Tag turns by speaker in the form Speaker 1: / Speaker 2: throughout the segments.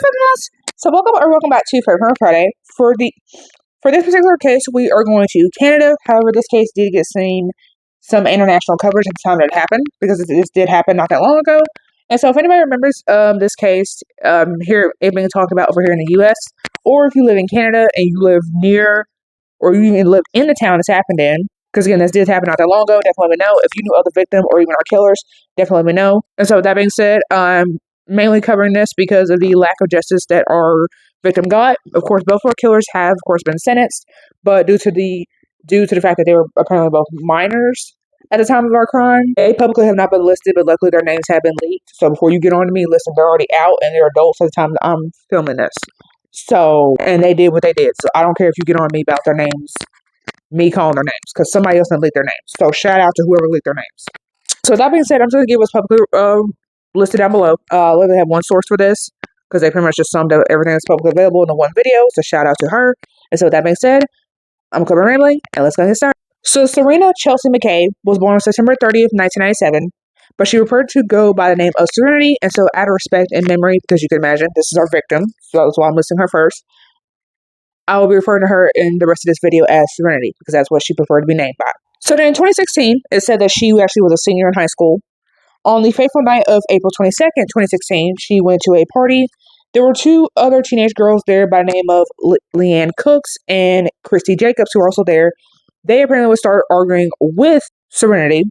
Speaker 1: Fridays! So welcome back to Favorite Friday. For this particular case, we are going to Canada. However, this case did get some international coverage at the time that it happened, because this did happen not that long ago. And so if anybody remembers this case, here it being talked about over here in the US, or if you live in Canada and you live near, or you even live in the town this happened in, because again, this did happen not that long ago, definitely let me know. If you knew of the victim or even our killers, definitely let me know. And so with that being said, mainly covering this because of the lack of justice that our victim got. Of course, both of our killers have, of course, been sentenced, but due to the fact that they were apparently both minors at the time of our crime, they publicly have not been listed, but luckily their names have been leaked. So before you get on to me, listen, they're already out and they're adults at the time that I'm filming this. So, and they did what they did. So I don't care if you get on me about their names, me calling their names, because somebody else didn't leak their names. So shout out to whoever leaked their names. So that being said, I'm just going to give what's publicly listed down below. I literally have one source for this because they pretty much just summed up everything that's publicly available in the one video. So shout out to her. And so with that being said, I'm covering rambling and let's get started. So Serena Chelsea McKay was born on September 30th, 1997, but she preferred to go by the name of Serenity. And so out of respect and memory, because you can imagine this is our victim, so that's why I'm listing her first, I will be referring to her in the rest of this video as Serenity because that's what she preferred to be named by. So then in 2016, it said that she actually was a senior in high school. On the fateful night of April 22nd, 2016, she went to a party. There were two other teenage girls there by the name of Leanne Cooks and Christy Jacobs, who were also there. They apparently would start arguing with Serenity.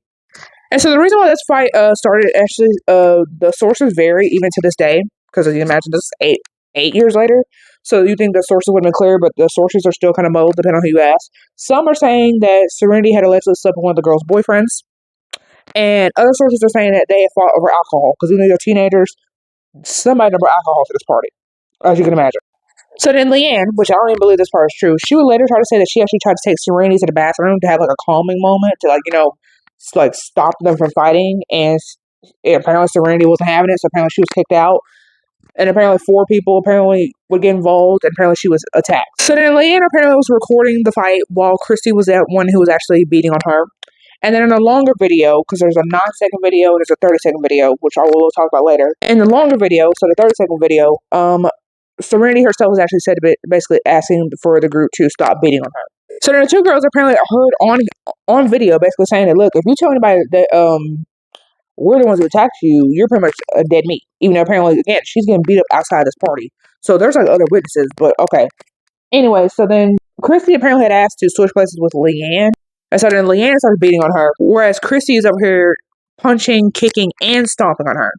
Speaker 1: And so the reason why this fight started, actually, the sources vary even to this day, because as you imagine, this is eight years later. So you think the sources would have been clear, but the sources are still kind of muddled, depending on who you ask. Some are saying that Serenity had allegedly slept with one of the girls' boyfriends. And other sources are saying that they had fought over alcohol, because when they're teenagers, somebody number alcohol to this party, as you can imagine. So then Leanne, which I don't even believe this part is true, she would later try to say that she actually tried to take Serenity to the bathroom to have like a calming moment to stop them from fighting, and apparently Serenity wasn't having it, so apparently she was kicked out. And apparently 4 people apparently would get involved, and apparently she was attacked. So then Leanne apparently was recording the fight while Christy was that one who was actually beating on her. And then in a longer video, because there's a 9-second video and there's a 30-second video, which I will talk about later. In the longer video, so the 30-second video, Serenity herself was actually said to be basically asking for the group to stop beating on her. So then the 2 girls apparently heard on video basically saying that, look, if you tell anybody that we're the ones who attacked you, you're pretty much a dead meat. Even though apparently, again, she's getting beat up outside this party. So there's like other witnesses, but okay. Anyway, so then Christy apparently had asked to switch places with Leanne. And so then Leanne started beating on her, whereas Christy is over here punching, kicking, and stomping on her.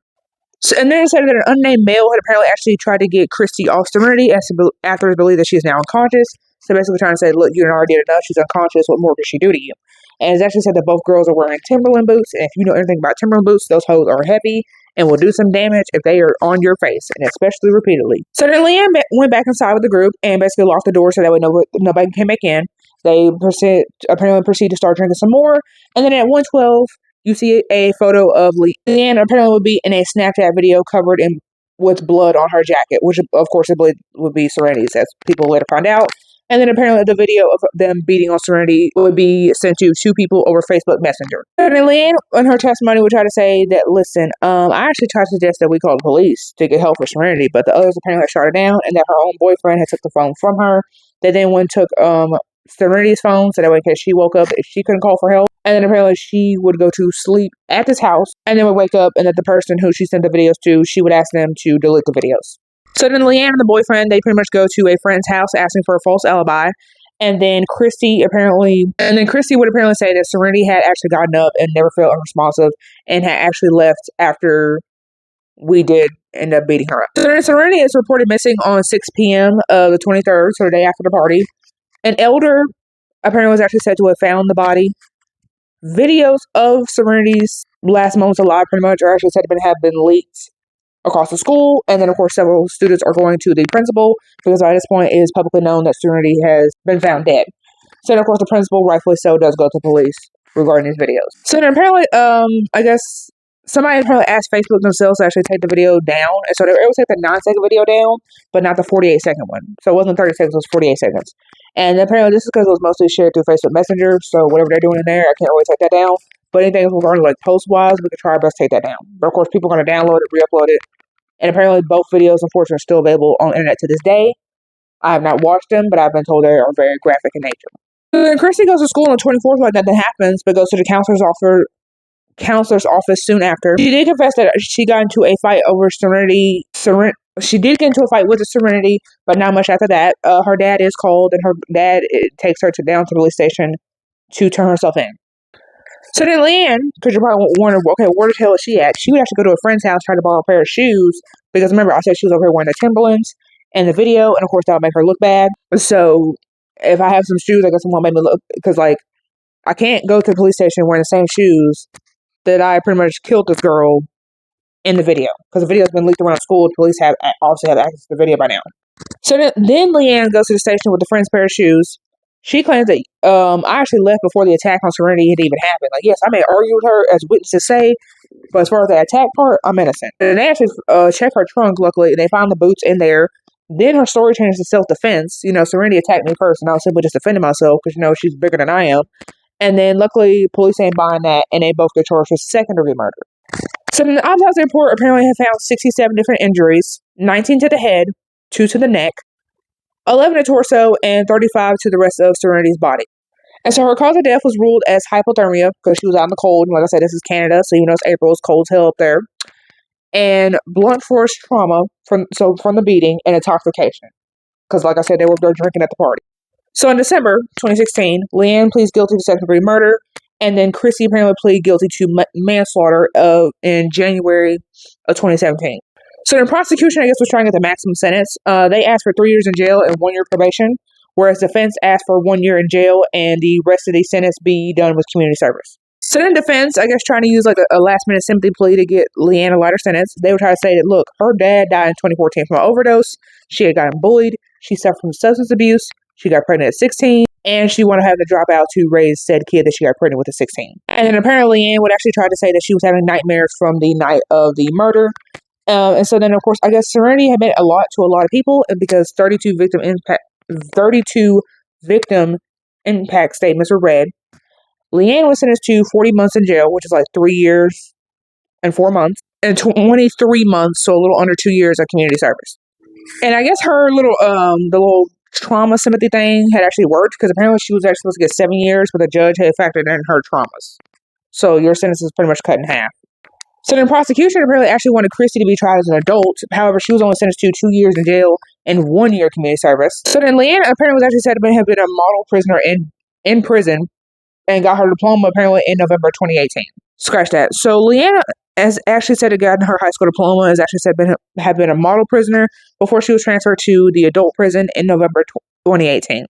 Speaker 1: So, and then it said that an unnamed male had apparently actually tried to get Christy off Serenity after it's believed that she is now unconscious. So basically trying to say, look, you already did enough. She's unconscious. What more could she do to you? And it's actually said that both girls are wearing Timberland boots. And if you know anything about Timberland boots, those hoes are heavy and will do some damage if they are on your face, and especially repeatedly. So then Leanne went back inside with the group and basically locked the door so that way nobody came back in. They apparently proceed to start drinking some more. And then at 1:12, you see a photo of Leanne apparently would be in a Snapchat video covered with blood on her jacket, which of course I believe would be Serenity's, as people later find out. And then apparently the video of them beating on Serenity would be sent to 2 people over Facebook Messenger. And then Leanne, in her testimony, would try to say that, listen, I actually tried to suggest that we call the police to get help for Serenity, but the others apparently shot her down, and that her own boyfriend had took the phone from her. They then went and took Serenity's phone, so that way in case she woke up, if she couldn't call for help. And then apparently she would go to sleep at this house, and then would wake up, and that the person who she sent the videos to, she would ask them to delete the videos. So then Leanne and the boyfriend, they pretty much go to a friend's house asking for a false alibi. And then Christy would apparently say that Serenity had actually gotten up and never felt unresponsive and had actually left after we did end up beating her up. So then Serenity is reported missing on 6 p.m. of the 23rd, so the day after the party. An elder apparently was actually said to have found the body. Videos of Serenity's last moments alive pretty much are actually said to have been leaked across the school, and then of course several students are going to the principal because by this point it is publicly known that Serenity has been found dead. So then of course the principal, rightfully so, does go to police regarding these videos. So then apparently, I guess somebody apparently asked Facebook themselves to actually take the video down, and so they were able to take the 9-second video down, but not the 48-second one. So it wasn't 30 seconds, it was 48 seconds. And apparently this is because it was mostly shared through Facebook Messenger, so whatever they're doing in there, I can't really take that down. But anything regarding like post-wise, we could try our best to take that down. But of course, people are going to download it, re-upload it, And apparently both videos, unfortunately, are still available on the internet to this day. I have not watched them, but I've been told they are very graphic in nature. And Christy goes to school on the 24th, like nothing happens, but goes to the counselor's office soon after. She did confess that she got into a fight over Serenity. She did get into a fight with the Serenity, but not much after that. Her dad is called, and her dad takes her down to the police station to turn herself in. So then Leanne, because you're probably wondering, okay, where the hell is she at? She would have to go to a friend's house, try to borrow a pair of shoes, because remember, I said she was over here wearing the Timberlands in the video, and of course that would make her look bad. So if I have some shoes, I guess someone made me look, because like, I can't go to the police station wearing the same shoes that I pretty much killed this girl in the video, because the video has been leaked around school. The police obviously have access to the video by now. So then Leanne goes to the station with a friend's pair of shoes. She claims that I actually left before the attack on Serenity had even happened. Like, yes, I may argue with her, as witnesses say, but as far as the attack part, I'm innocent. And they actually check her trunk, luckily, and they found the boots in there. Then her story changes to self-defense. Serenity attacked me first, and I was simply just defending myself because, she's bigger than I am. And then, luckily, police ain't buying that, and they both get charged with second-degree murder. So the autopsy report apparently had found 67 different injuries, 19 to the head, 2 to the neck, 11 to torso, and 35 to the rest of Serenity's body. And so her cause of death was ruled as hypothermia because she was out in the cold. And like I said, this is Canada, so even though it's April, it's cold as hell up there. And blunt force trauma from the beating and intoxication. Because like I said, they were drinking at the party. So in December 2016, Leanne pleads guilty to second-degree murder, and then Chrissy apparently pleaded guilty to manslaughter in January of 2017. So the prosecution, I guess, was trying to get the maximum sentence. They asked for 3 years in jail and 1 year probation, whereas defense asked for 1 year in jail and the rest of the sentence be done with community service. So then defense, I guess, trying to use like a last-minute sympathy plea to get Leanne a lighter sentence. They would try to say that, look, her dad died in 2014 from an overdose. She had gotten bullied. She suffered from substance abuse. She got pregnant at 16, and she wanted to have to drop out to raise said kid that she got pregnant with at 16. And then apparently Leanne would actually try to say that she was having nightmares from the night of the murder. And so then, of course, I guess Serenity had meant a lot to a lot of people, and because 32 victim impact statements were read. Leanne was sentenced to 40 months in jail, which is like 3 years and 4 months, and 23 months, so a little under 2 years of community service. And I guess her the little trauma sympathy thing had actually worked, because apparently she was actually supposed to get 7 years, but the judge had factored in her traumas. So your sentence is pretty much cut in half. So then prosecution apparently actually wanted Christy to be tried as an adult. However, she was only sentenced to 2 years in jail and 1 year community service. So then Leanne apparently was actually said to have been a model prisoner in prison and got her diploma apparently in November 2018. Scratch that. So Leanne has actually said to gotten her high school diploma, has actually said had been a model prisoner before she was transferred to the adult prison in November 2018.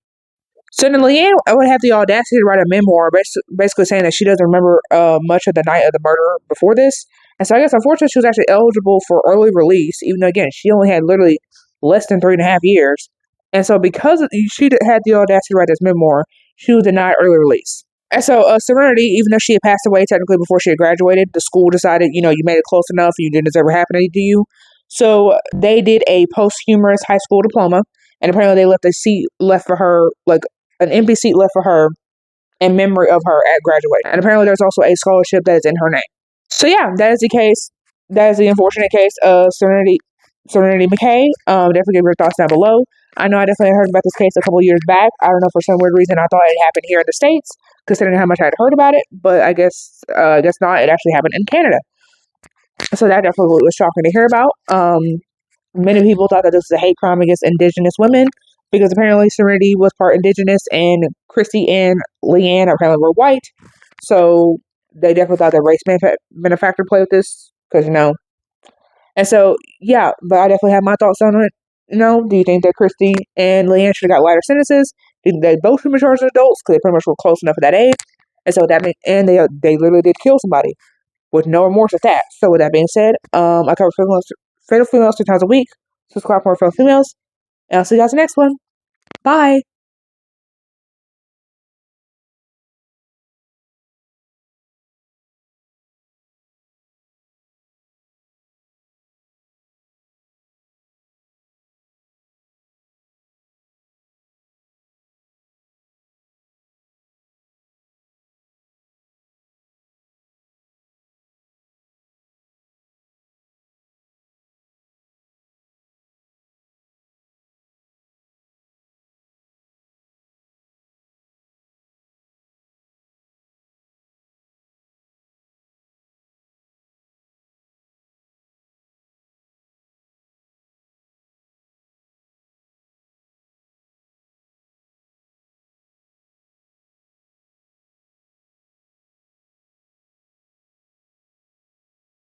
Speaker 1: So then Leanne would have the audacity to write a memoir basically saying that she doesn't remember much of the night of the murder before this. And so I guess unfortunately she was actually eligible for early release, even though again she only had literally less than 3.5 years. And so because she had the audacity to write this memoir, she was denied early release. And so Serenity, even though she had passed away technically before she had graduated, the school decided, you made it close enough and you didn't deserve what happened to you. So they did a posthumous high school diploma, and apparently they left a seat left for her, like an empty seat left for her in memory of her at graduating. And apparently there's also a scholarship that is in her name. So yeah, that is the case. That is the unfortunate case of Serenity McKay. Definitely give your thoughts down below. I know I definitely heard about this case a couple of years back. I don't know, for some weird reason I thought it happened here in the States, considering how much I had heard about it. But I guess not. It actually happened in Canada. So that definitely was shocking to hear about. Many people thought that this was a hate crime against Indigenous women, because apparently Serenity was part Indigenous and Christy and Leanne apparently were white. So they definitely thought that race been a factor play with this, because, And so, yeah, but I definitely have my thoughts on it. Do you think that Christy and Leanne should have got lighter sentences? Do you think they both should be charged as adults, because they pretty much were close enough at that age? And so and they literally did kill somebody with no remorse at that. So with that being said, I cover fatal females 2 times a week. Subscribe for more fatal females, and I'll see you guys in the next one. Bye.